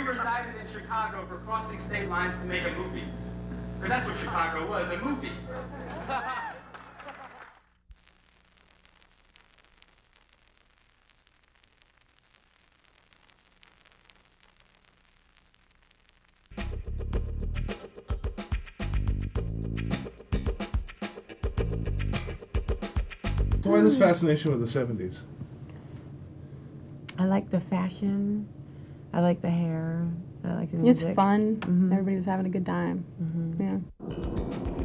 were indicted in Chicago for crossing state lines to make a movie. Because that's what Chicago was, a movie. So why this fascination with the 70s? I like the fashion. I like the hair. I like the music. It's fun. Mm-hmm. Everybody was having a good time. Mm-hmm. Yeah.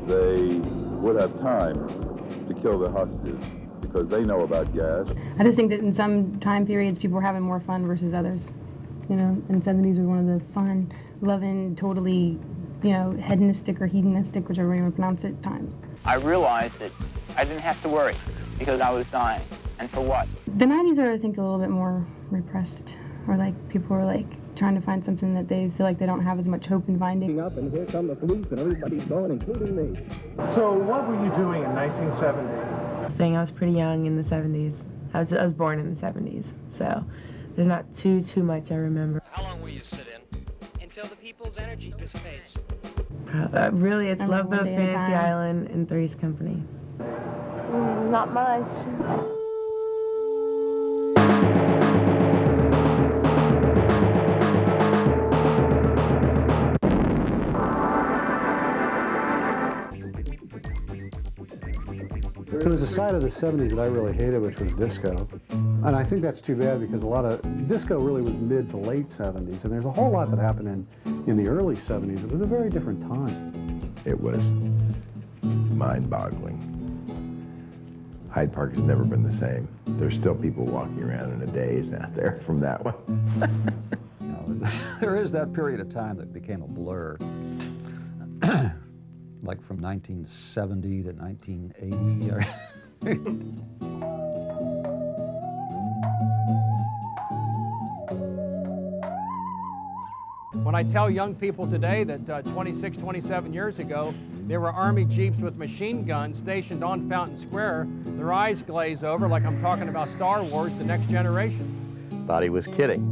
They would have time to kill their hostages because they know about gas. I just think that in some time periods, people were having more fun versus others. You know, and 70s were one of the fun, loving, totally, you know, hedonistic or hedonistic, whichever way you want to pronounce it, times. I realized that I didn't have to worry because I was dying. And for what? The 90s are, I think, a little bit more repressed. Or like people are like trying to find something that they feel like they don't have as much hope in finding. Up and here come the police and everybody's gone, including me. So what were you doing in 1970? I was pretty young in the 70s. I was born in the 70s, so there's not too much I remember. How long will you sit in? Until the people's energy dissipates. Really, it's Love Boat, Fantasy Island, and Three's Company. Not much. There was a side of the 70s that I really hated, which was disco. And I think that's too bad because a lot of disco really was mid to late 70s, and there's a whole lot that happened in the early 70s. It was a very different time. It was mind-boggling. Hyde Park has never been the same. There's still people walking around in a daze out there from that one. You know, there is that period of time that became a blur. Like from 1970 to 1980. When I tell young people today that 26, 27 years ago, there were Army Jeeps with machine guns stationed on Fountain Square, their eyes glaze over like I'm talking about Star Wars, The Next Generation. Thought he was kidding,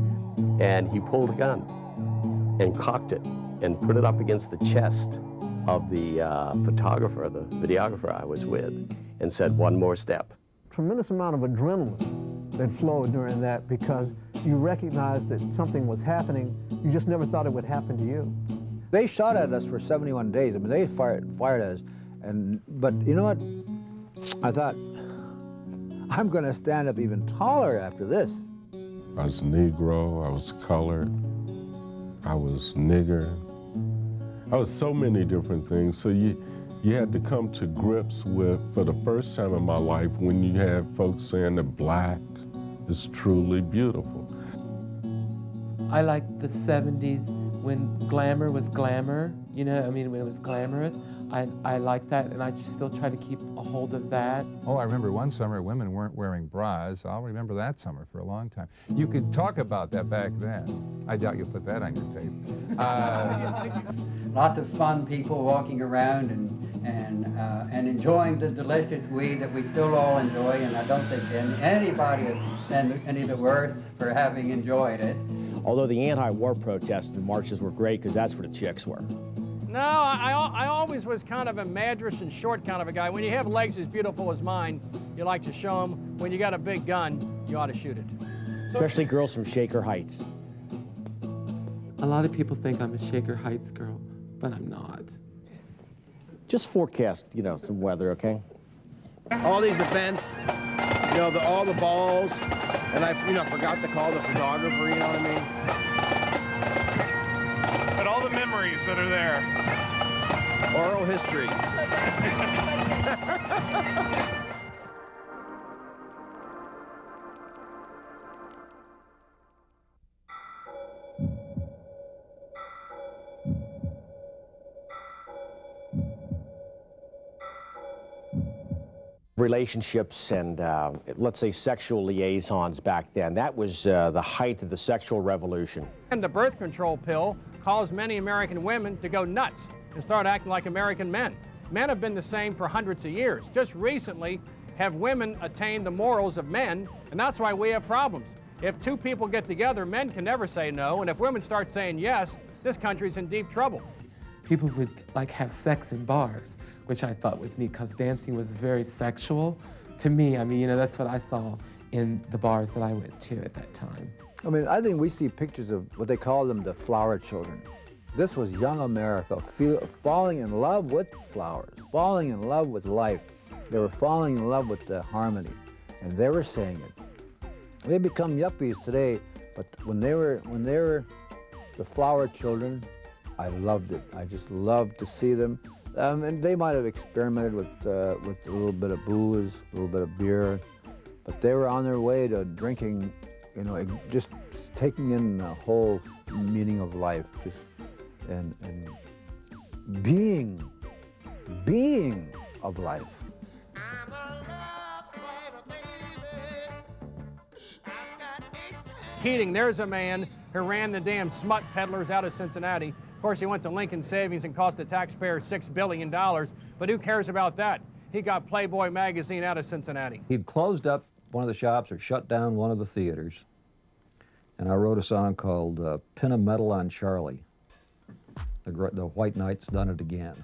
and he pulled a gun and cocked it and put it up against the chest of the photographer, the videographer I was with, and said, "One more step." Tremendous amount of adrenaline that flowed during that because you recognized that something was happening. You just never thought it would happen to you. They shot at us for 71 days. I mean, they fired at us, but you know what? I thought, I'm going to stand up even taller after this. I was Negro, I was colored, I was nigger. I was so many different things. So you had to come to grips with, for the first time in my life, when you had folks saying that black is truly beautiful. I liked the 70s when glamour was glamour, you know, I mean, when it was glamorous. I like that, and I still try to keep a hold of that. Oh, I remember one summer women weren't wearing bras. I'll remember that summer for a long time. You could talk about that back then. I doubt you'll put that on your tape. Lots of fun people walking around and enjoying the delicious weed that we still all enjoy, and I don't think anybody is any the worse for having enjoyed it. Although the anti-war protests and marches were great because that's where the chicks were. No, I always was kind of a madras and short kind of a guy. When you have legs as beautiful as mine, you like to show them. When you got a big gun, you ought to shoot it. Especially girls from Shaker Heights. A lot of people think I'm a Shaker Heights girl, but I'm not. Just forecast, you know, some weather, okay? All these events, you know, all the balls, and I, forgot to call the photographer, you know what I mean? But all the memories that are there. Oral history. Relationships and, let's say, sexual liaisons back then. That was the height of the sexual revolution. And the birth control pill caused many American women to go nuts and start acting like American men. Men have been the same for hundreds of years. Just recently have women attained the morals of men, and that's why we have problems. If two people get together, men can never say no, and if women start saying yes, this country's in deep trouble. People would like have sex in bars, which I thought was neat because dancing was very sexual to me. I mean, you know, that's what I saw in the bars that I went to at that time. I mean, I think we see pictures of what they call them the flower children. This was young America falling in love with flowers, falling in love with life. They were falling in love with the harmony, and they were saying it. They become yuppies today, but when they were the flower children, I loved it. I just loved to see them. And they might have experimented with a little bit of booze, a little bit of beer, but they were on their way to drinking, you know, just taking in the whole meaning of life, just and being of life. Keating, there's a man who ran the damn smut peddlers out of Cincinnati. Of course, he went to Lincoln Savings and cost the taxpayers $6 billion, but who cares about that? He got Playboy magazine out of Cincinnati. He'd closed up one of the shops or shut down one of the theaters, and I wrote a song called Pin a Medal on Charlie. The White Knight's done it again.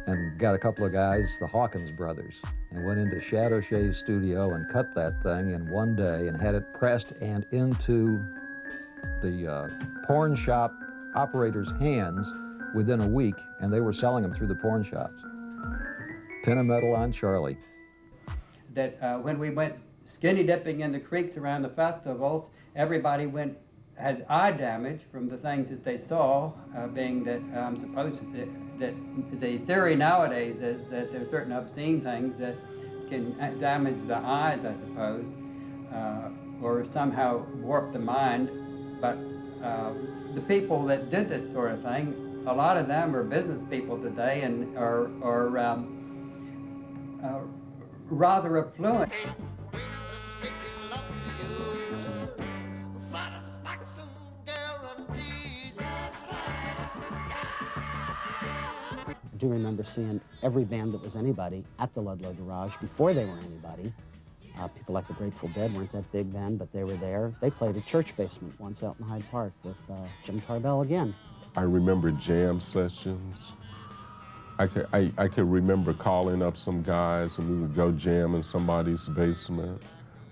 And got a couple of guys, the Hawkins brothers, and went into Shadow Shay's studio and cut that thing in one day and had it pressed and into the porn shop operators' hands within a week, and they were selling them through the porn shops. Pin a medal on Charlie. That when we went skinny dipping in the creeks around the festivals, everybody had eye damage from the things that they saw, being that I'm supposed that the theory nowadays is that there's certain obscene things that can damage the eyes, I suppose, or somehow warp the mind. But the people that did that sort of thing, a lot of them are business people today and are rather affluent. I do remember seeing every band that was anybody at the Ludlow Garage before they were anybody. People like the Grateful Dead weren't that big then, but they were there. They played a church basement once out in Hyde Park with Jim Tarbell again. I remember jam sessions. I could remember calling up some guys and we would go jam in somebody's basement,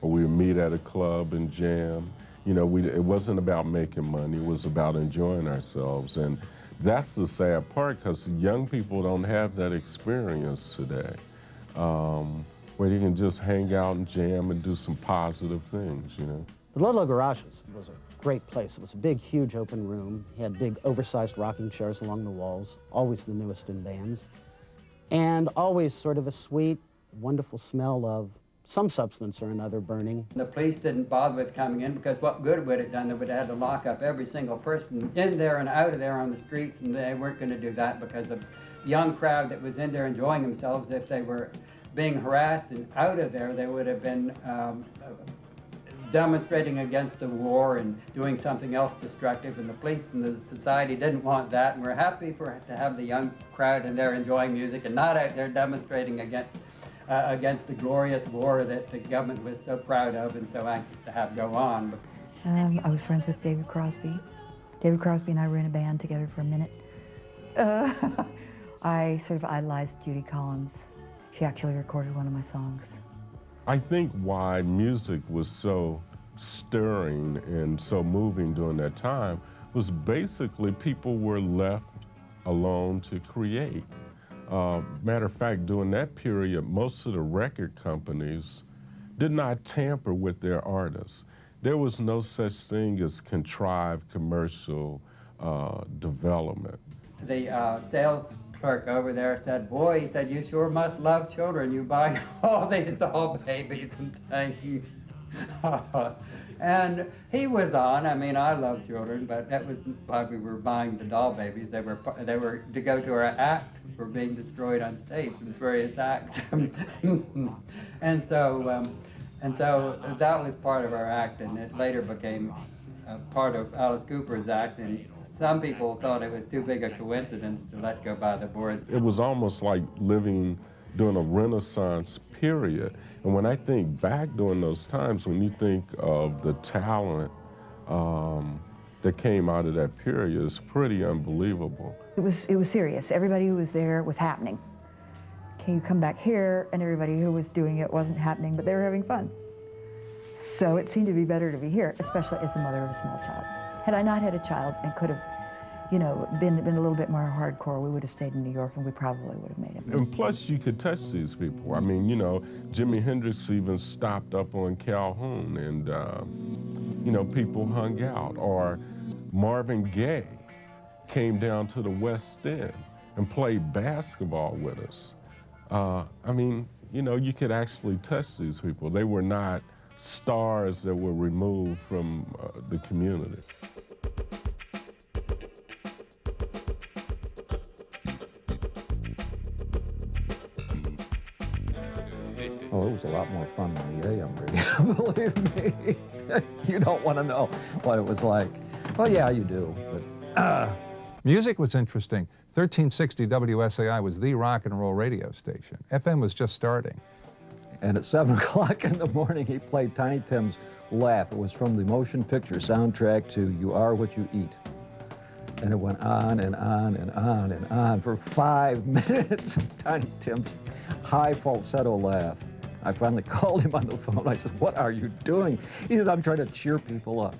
or we would meet at a club and jam. You know, it wasn't about making money, it was about enjoying ourselves. And that's the sad part, because young people don't have that experience today, where you can just hang out and jam and do some positive things, you know. The Ludlow Garage was a great place. It was a big, huge open room. He had big, oversized rocking chairs along the walls, always the newest in bands, and always sort of a sweet, wonderful smell of some substance or another burning. The police didn't bother with coming in because what good would it done? They would have had to lock up every single person in there and out of there on the streets, and they weren't going to do that because the young crowd that was in there enjoying themselves, if they were being harassed and out of there, they would have been demonstrating against the war and doing something else destructive, and the police and the society didn't want that, and we're happy to have the young crowd in there enjoying music and not out there demonstrating against the glorious war that the government was so proud of and so anxious to have go on. I was friends with David Crosby. David Crosby and I were in a band together for a minute. I sort of idolized Judy Collins. She actually recorded one of my songs. I think why music was so stirring and so moving during that time was basically people were left alone to create. Matter of fact, during that period, most of the record companies did not tamper with their artists. There was no such thing as contrived commercial development. The sales clerk over there said, "Boy," he said, "you sure must love children. You buy all these doll babies and things." And he was on. I mean, I love children, but that was why we were buying the doll babies. They were to go to our act. Were being destroyed on stage in various acts, and so that was part of our act, and it later became part of Alice Cooper's act. And some people thought it was too big a coincidence to let go by the boards. It was almost like living during a Renaissance period. And when I think back during those times, when you think of the talent that came out of that period, it's pretty unbelievable. It was serious. Everybody who was there was happening. Okay, you come back here, and everybody who was doing it wasn't happening, but they were having fun. So it seemed to be better to be here, especially as the mother of a small child. Had I not had a child and could have, you know, been a little bit more hardcore, we would have stayed in New York, and we probably would have made it. And plus, you could touch these people. I mean, you know, Jimi Hendrix even stopped up on Calhoun, and, you know, people hung out. Or Marvin Gaye came down to the West End and played basketball with us. I mean, you know, you could actually touch these people. They were not stars that were removed from the community. Oh, it was a lot more fun than the AM radio, believe me. You don't want to know what it was like. Well, yeah, you do, but... Music was interesting. 1360 WSAI was the rock and roll radio station. FM was just starting. And at 7 o'clock in the morning, he played Tiny Tim's Laugh. It was from the motion picture soundtrack to You Are What You Eat. And it went on and on and on and on for 5 minutes. Tiny Tim's high falsetto laugh. I finally called him on the phone. I said, "What are you doing?" He says, "I'm trying to cheer people up."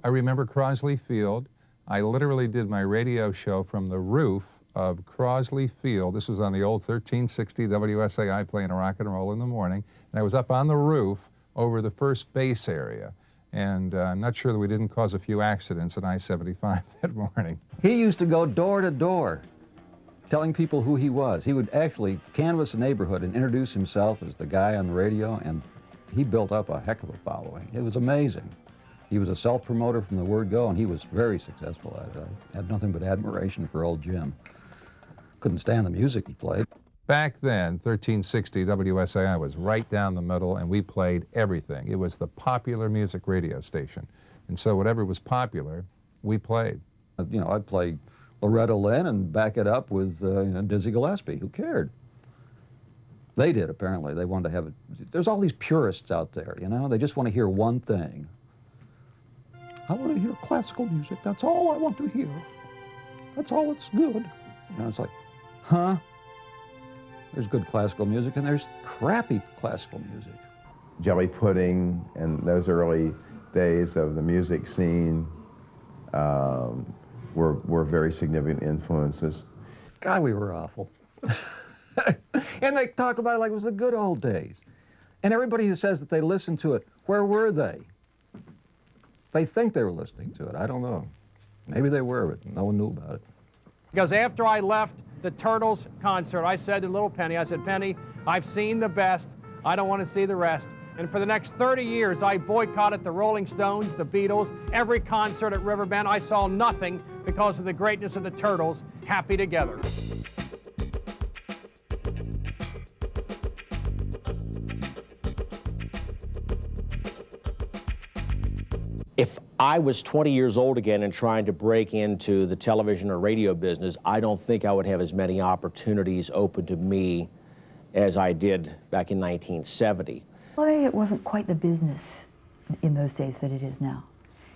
I remember Crosley Field. I literally did my radio show from the roof of Crosley Field. This was on the old 1360 WSAI, playing a rock and roll in the morning. And I was up on the roof over the first base area. And I'm not sure that we didn't cause a few accidents at I-75 that morning. He used to go door to door telling people who he was. He would actually canvass a neighborhood and introduce himself as the guy on the radio, and he built up a heck of a following. It was amazing. He was a self-promoter from the word go, and he was very successful at it. I had nothing but admiration for old Jim. Couldn't stand the music he played. Back then, 1360 WSAI was right down the middle, and we played everything. It was the popular music radio station. And so whatever was popular, we played. You know, I'd play Loretta Lynn and back it up with you know, Dizzy Gillespie. Who cared? They did, apparently. They wanted to have it. There's all these purists out there, you know? They just want to hear one thing. I want to hear classical music. That's all I want to hear. That's all that's good. You know, it's like, huh? There's good classical music and there's crappy classical music. Jelly pudding and those early days of the music scene were very significant influences. God, we were awful. And they talk about it like it was the good old days. And everybody who says that they listened to it, where were they? They think they were listening to it. I don't know. Maybe they were, but no one knew about it. Because after I left the Turtles concert, I said to little Penny, I said, "Penny, I've seen the best. I don't want to see the rest." And for the next 30 years, I boycotted the Rolling Stones, the Beatles, every concert at Riverbend. I saw nothing because of the greatness of the Turtles, happy together. If I was 20 years old again and trying to break into the television or radio business, I don't think I would have as many opportunities open to me as I did back in 1970. Well, it wasn't quite the business in those days that it is now.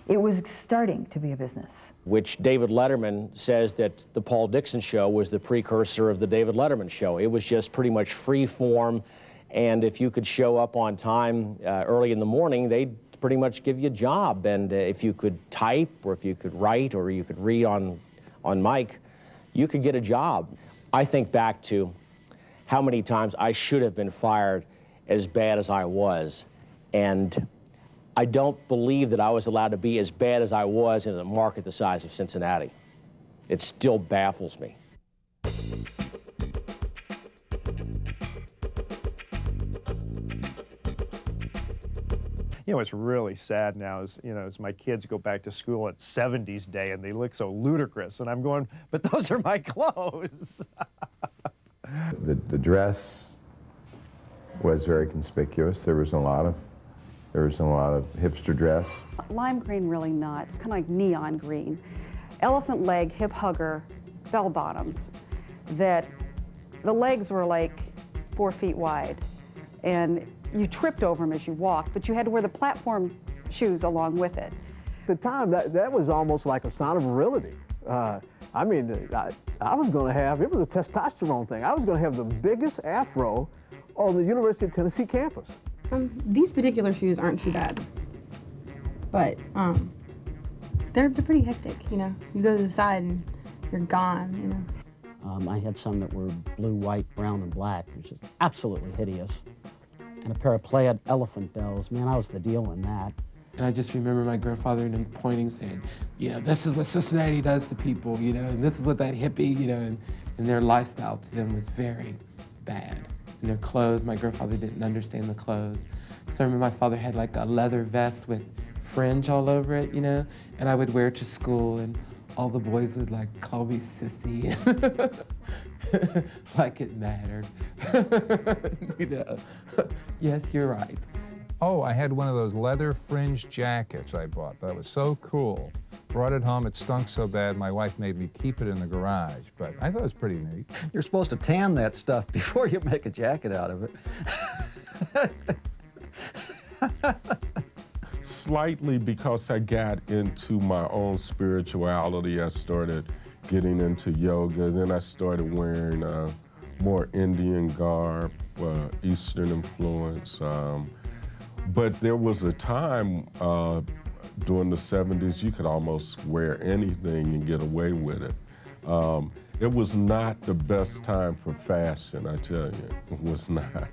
It was starting to be a business. Which David Letterman says that the Paul Dixon show was the precursor of the David Letterman show. It was just pretty much free form, and if you could show up on time early in the morning, they'd pretty much give you a job. And if you could type, or if you could write, or you could read on mic, you could get a job. I think back to how many times I should have been fired as bad as I was. And I don't believe that I was allowed to be as bad as I was in a market the size of Cincinnati. It still baffles me. You know, what's really sad now is, you know, as my kids go back to school at 70s Day and they look so ludicrous, and I'm going, but those are my clothes. The dress was very conspicuous. There was a lot of hipster dress. Lime green, really not. It's kind of like neon green. Elephant leg, hip hugger, bell bottoms that The legs were like 4 feet wide, and you tripped over them as you walked, but you had to wear the platform shoes along with it. At the time, that was almost like a sign of virility. I mean, I was going to have, it was a testosterone thing, I was going to have the biggest afro on the University of Tennessee campus. These particular shoes aren't too bad, but they're pretty hectic, you know. You go to the side and you're gone, you know. I had some that were blue, white, brown, and black, which is absolutely hideous. And a pair of plaid elephant bells. Man, I was the deal in that. And I just remember my grandfather and him pointing, saying, you know, this is what society does to people, you know, and this is what that hippie, you know, and their lifestyle to them was very bad. And their clothes, my grandfather didn't understand the clothes. So I remember my father had like a leather vest with fringe all over it, you know, and I would wear it to school, and all the boys would like call me sissy, like it mattered. You know, yes, you're right. Oh, I had one of those leather fringe jackets I bought. That was so cool. Brought it home, it stunk so bad, my wife made me keep it in the garage, but I thought it was pretty neat. You're supposed to tan that stuff before you make a jacket out of it. Slightly, because I got into my own spirituality. I started getting into yoga, then I started wearing more Indian garb, Eastern influence. But there was a time during the 70s you could almost wear anything and get away with it. It was not the best time for fashion, I tell you. It was not.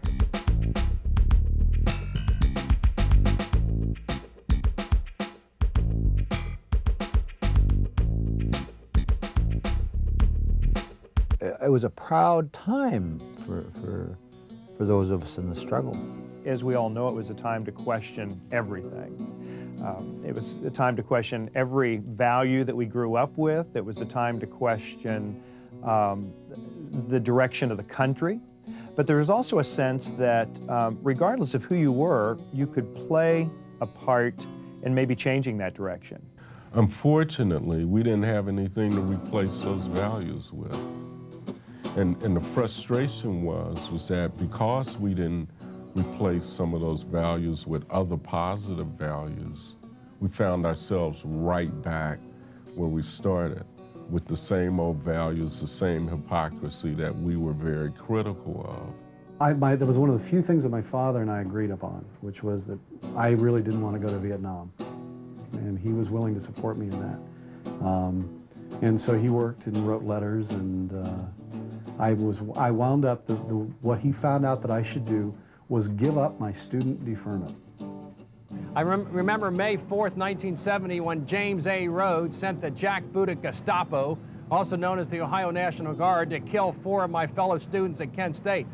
It was a proud time for those of us in the struggle. As we all know, it was a time to question everything. It was a time to question every value that we grew up with. It was a time to question the direction of the country. But there was also a sense that regardless of who you were, you could play a part in maybe changing that direction. Unfortunately, we didn't have anything to replace those values with. And the frustration was that because we didn't replace some of those values with other positive values, we found ourselves right back where we started with the same old values, the same hypocrisy that we were very critical of. There was one of the few things that my father and I agreed upon, which was that I really didn't want to go to Vietnam. And he was willing to support me in that. And so he worked and wrote letters, and I wound up, what he found out that I should do was give up my student deferment. I remember May 4th, 1970, when James A. Rhodes sent the jackbooted Gestapo, also known as the Ohio National Guard, to kill 4 of my fellow students at Kent State.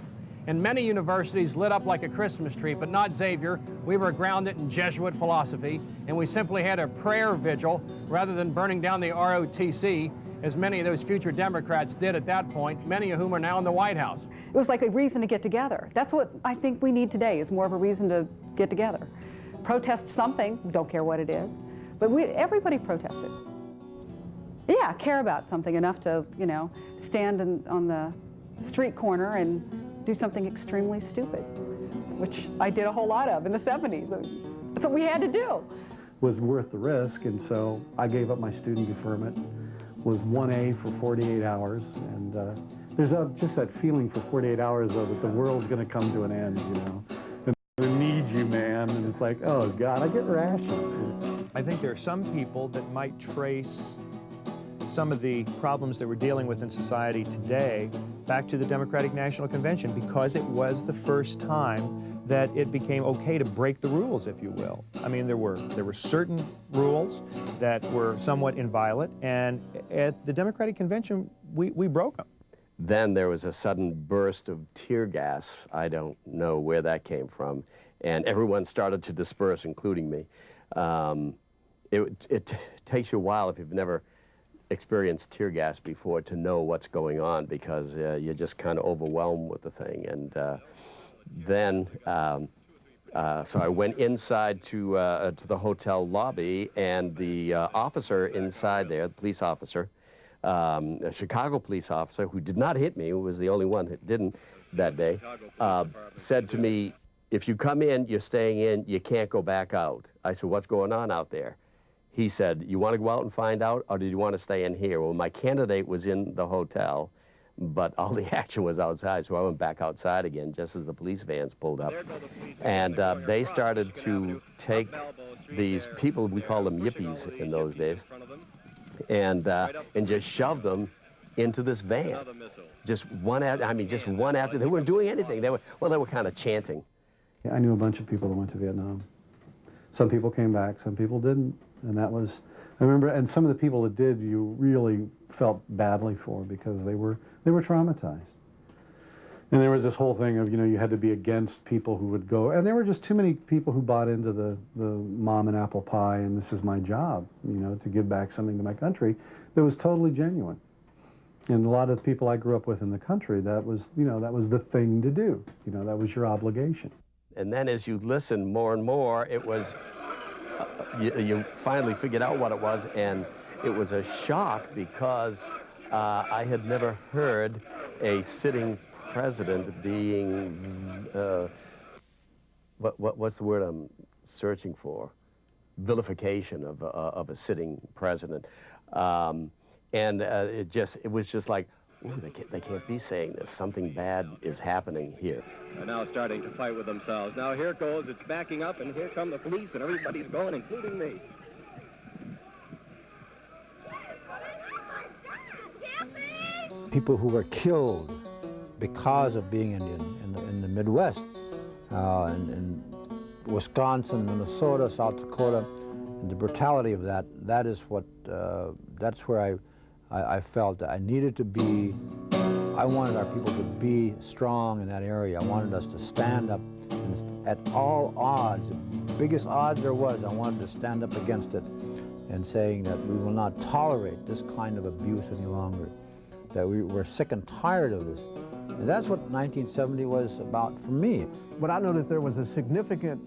And many universities lit up like a Christmas tree, but not Xavier. We were grounded in Jesuit philosophy, and we simply had a prayer vigil rather than burning down the ROTC, as many of those future Democrats did at that point, many of whom are now in the White House. It was like a reason to get together. That's what I think we need today, is more of a reason to get together. Protest something, don't care what it is, but everybody protested. Yeah, care about something enough to, you know, stand on the street corner and do something extremely stupid, which I did a whole lot of in the 70s. That's what we had to do. Was worth the risk, and so I gave up my student deferment, was 1A for 48 hours, and there's just that feeling for 48 hours, though, that the world's going to come to an end, you know. And I need you, man, and it's like, oh, God, I get rations. I think there are some people that might trace some of the problems that we're dealing with in society today back to the Democratic National Convention, because it was the first time that it became okay to break the rules, if you will. I mean, there were certain rules that were somewhat inviolate, and at the Democratic Convention, we broke them. Then there was a sudden burst of tear gas. I don't know where that came from, and everyone started to disperse, including me. It takes you a while, if you've never experienced tear gas before, to know what's going on, because you're just kind of overwhelmed with the thing. And so I went inside to the hotel lobby, and the officer inside there, the police officer, a Chicago police officer who did not hit me, who was the only one that didn't that day, said to me, if you come in, you're staying in, you can't go back out. I said, what's going on out there? He said, you want to go out and find out, or did you want to stay in here? Well, my candidate was in the hotel, but all the action was outside, so I went back outside again just as the police vans pulled up. And they started to take these people, we called them yippies in those days, and just shove them into this van. Just one after, just one after. They weren't doing anything. They were kind of chanting. I knew a bunch of people that went to Vietnam. Some people came back, some people didn't. And that was, I remember, and some of the people that did, you really felt badly for because they were traumatized. And there was this whole thing of, you had to be against people who would go, and there were just too many people who bought into the mom and apple pie and this is my job, to give back something to my country that was totally genuine. And a lot of the people I grew up with in the country, that was, that was the thing to do. That was your obligation. And then as you listen more and more, it was, you finally figured out what it was, and it was a shock because I had never heard a sitting president being, what's the word I'm searching for? Vilification of a sitting president. It was just like, ooh, they can't be saying this. Something bad is happening here. They're now starting to fight with themselves. Now here it goes, it's backing up, and here come the police, and everybody's going, including me. People who were killed because of being Indian in the Midwest, in Wisconsin, Minnesota, South Dakota, and the brutality of that is what, that's where I felt that I needed to be. I wanted our people to be strong in that area. I wanted us to stand up and at all odds, the biggest odds there was, I wanted to stand up against it and saying that we will not tolerate this kind of abuse any longer, that we're sick and tired of this. And that's what 1970 was about for me. But I know that there was a significant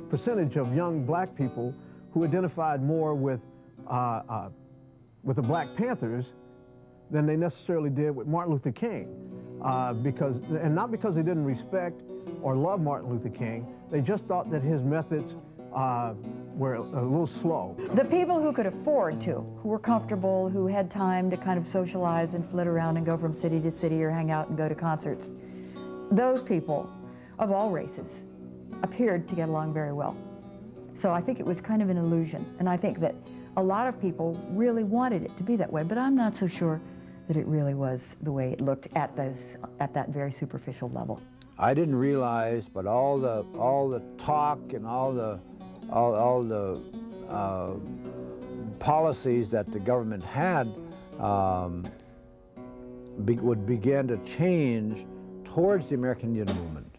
percentage of young black people who identified more with the Black Panthers than they necessarily did with Martin Luther King, and not because they didn't respect or love Martin Luther King, they just thought that his methods were a little slow. The people who could afford to, who were comfortable, who had time to kind of socialize and flit around and go from city to city or hang out and go to concerts, those people of all races appeared to get along very well. So I think it was kind of an illusion, and I think that a lot of people really wanted it to be that way, but I'm not so sure that it really was the way it looked at that very superficial level. I didn't realize, but all the talk and all the policies that the government had would begin to change towards the American Indian movement.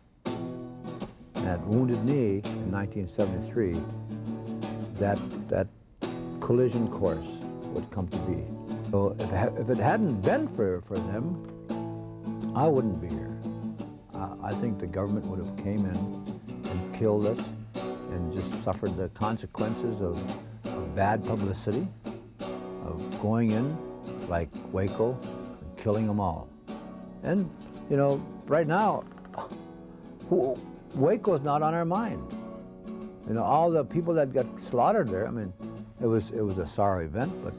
And at Wounded Knee in 1973, that collision course would come to be. So if it hadn't been for them, I wouldn't be here. I think the government would have came in and killed us and just suffered the consequences of bad publicity, of going in like Waco and killing them all. And, right now, Waco's not on our mind. All the people that got slaughtered there, it was a sorry event, but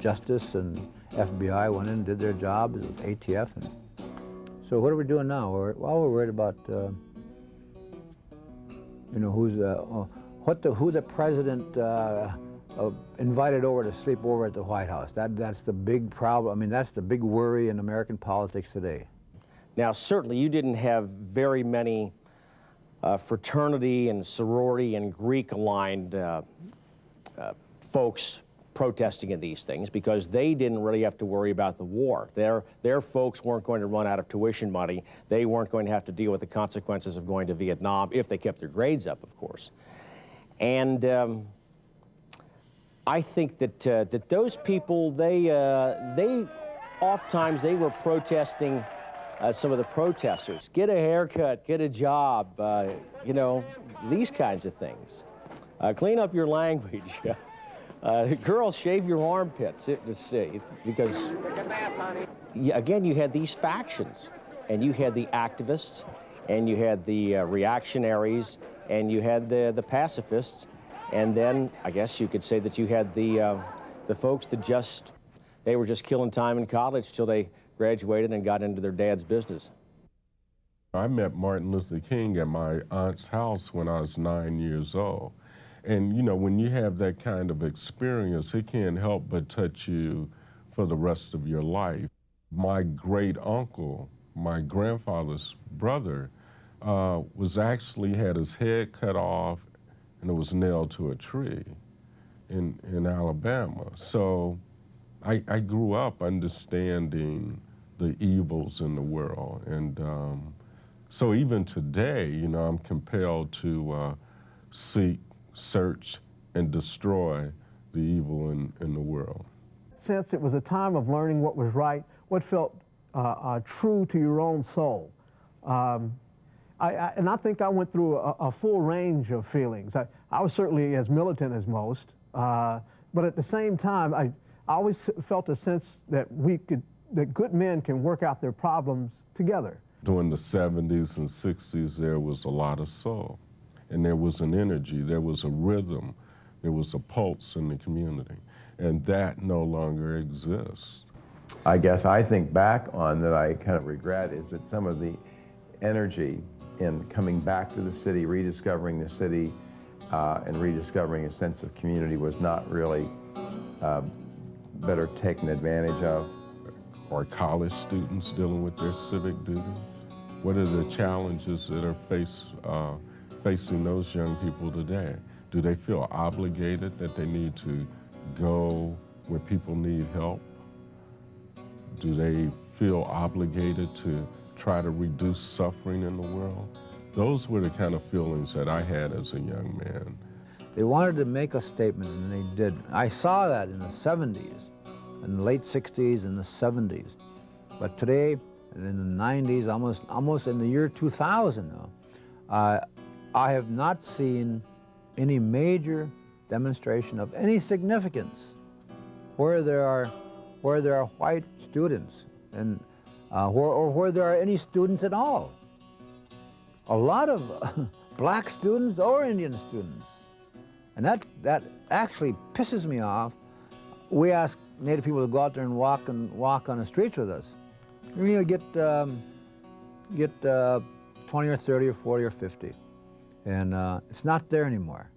Justice and FBI went in and did their job, it was ATF. So what are we doing now? We're worried about, who the president invited over to sleep over at the White House. That's the big problem. That's the big worry in American politics today. Now, certainly you didn't have very many fraternity and sorority and Greek-aligned folks protesting in these things because they didn't really have to worry about the war. Their folks weren't going to run out of tuition money. They weren't going to have to deal with the consequences of going to Vietnam if they kept their grades up, of course. And I think that those people, they oftentimes they were protesting some of the protesters. Get a haircut, get a job, these kinds of things. Clean up your language. Girls, shave your armpits, because again, you had these factions, and you had the activists, and you had the reactionaries, and you had the pacifists, and then I guess you could say that you had the folks that they were just killing time in college till they graduated and got into their dad's business. I met Martin Luther King at my aunt's house when I was 9 years old. And, you know, when you have that kind of experience, it can't help but touch you for the rest of your life. My great uncle, my grandfather's brother, had his head cut off and it was nailed to a tree in Alabama. So I grew up understanding the evils in the world. And so even today, you know, I'm compelled to seek, search, and destroy the evil in the world. Since it was a time of learning what was right, what felt true to your own soul. And I think I went through a full range of feelings. I was certainly as militant as most, but at the same time, I always felt a sense that that good men can work out their problems together. During the 70s and 60s, there was a lot of soul. And there was an energy, there was a rhythm, there was a pulse in the community. And that no longer exists. I guess I think back on that I kind of regret is that some of the energy in coming back to the city, rediscovering the city, and rediscovering a sense of community was not really better taken advantage of. Or college students dealing with their civic duty. What are the challenges that are facing those young people today? Do they feel obligated that they need to go where people need help? Do they feel obligated to try to reduce suffering in the world? Those were the kind of feelings that I had as a young man. They wanted to make a statement, and they did. I saw that in the 70s, in the late 60s and the 70s. But today, in the 90s, almost in the year 2000 now, I have not seen any major demonstration of any significance where there are white students and or where there are any students at all. A lot of black students or Indian students, and that actually pisses me off. We ask Native people to go out there and walk on the streets with us. You're gonna get 20 or 30 or 40 or 50. And it's not there anymore.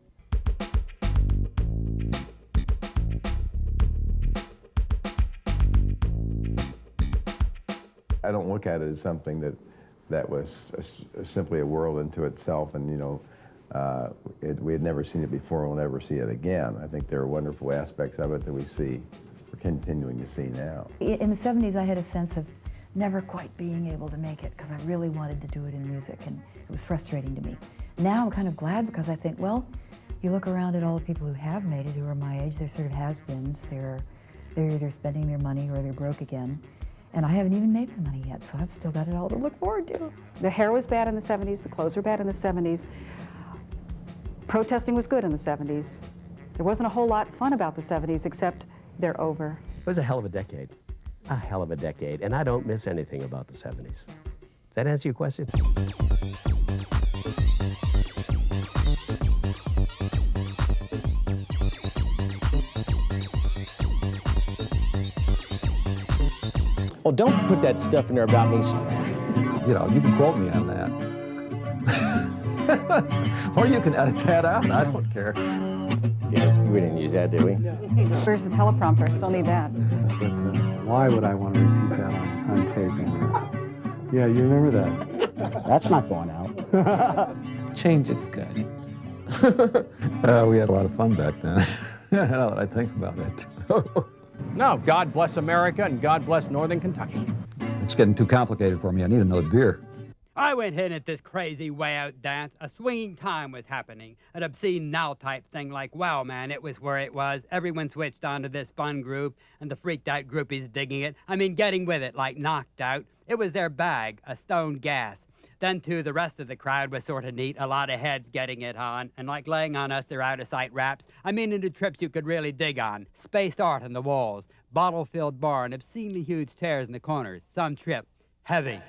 I don't look at it as something that was simply a world unto itself, and, you know, we had never seen it before and we'll never see it again. I think there are wonderful aspects of it that we're continuing to see now. In the 70s, I had a sense of never quite being able to make it because I really wanted to do it in music, and it was frustrating to me. Now I'm kind of glad because I think, well, you look around at all the people who have made it, who are my age, they're sort of has-beens. They're either spending their money or they're broke again. And I haven't even made my money yet, so I've still got it all to look forward to. The hair was bad in the 70s, the clothes were bad in the 70s. Protesting was good in the 70s. There wasn't a whole lot fun about the 70s, except they're over. It was a hell of a decade. A hell of a decade, and I don't miss anything about the 70s. Does that answer your question? Well, don't put that stuff in there about me. You know, you can quote me on that. Or you can edit that out. I don't care. Yes, we didn't use that, did we? No. Where's the teleprompter? I still need that. Why would I want to repeat that on tape? Yeah, you remember that? That's not going out. Change is good. We had a lot of fun back then. Now that I think about it. No, God bless America and God bless Northern Kentucky. It's getting too complicated for me. I need another beer. I went in at this crazy way out dance. A swinging time was happening. An obscene now type thing like, wow, man, it was where it was. Everyone switched onto this fun group, and the freaked out groupies digging it. I mean, getting with it like knocked out. It was their bag, a stone gas. Then, too, the rest of the crowd was sort of neat. A lot of heads getting it on. And like laying on us, they're out-of-sight wraps. I mean, into trips you could really dig on. Spaced art on the walls. Bottle-filled bar and obscenely huge chairs in the corners. Some trip. Heavy.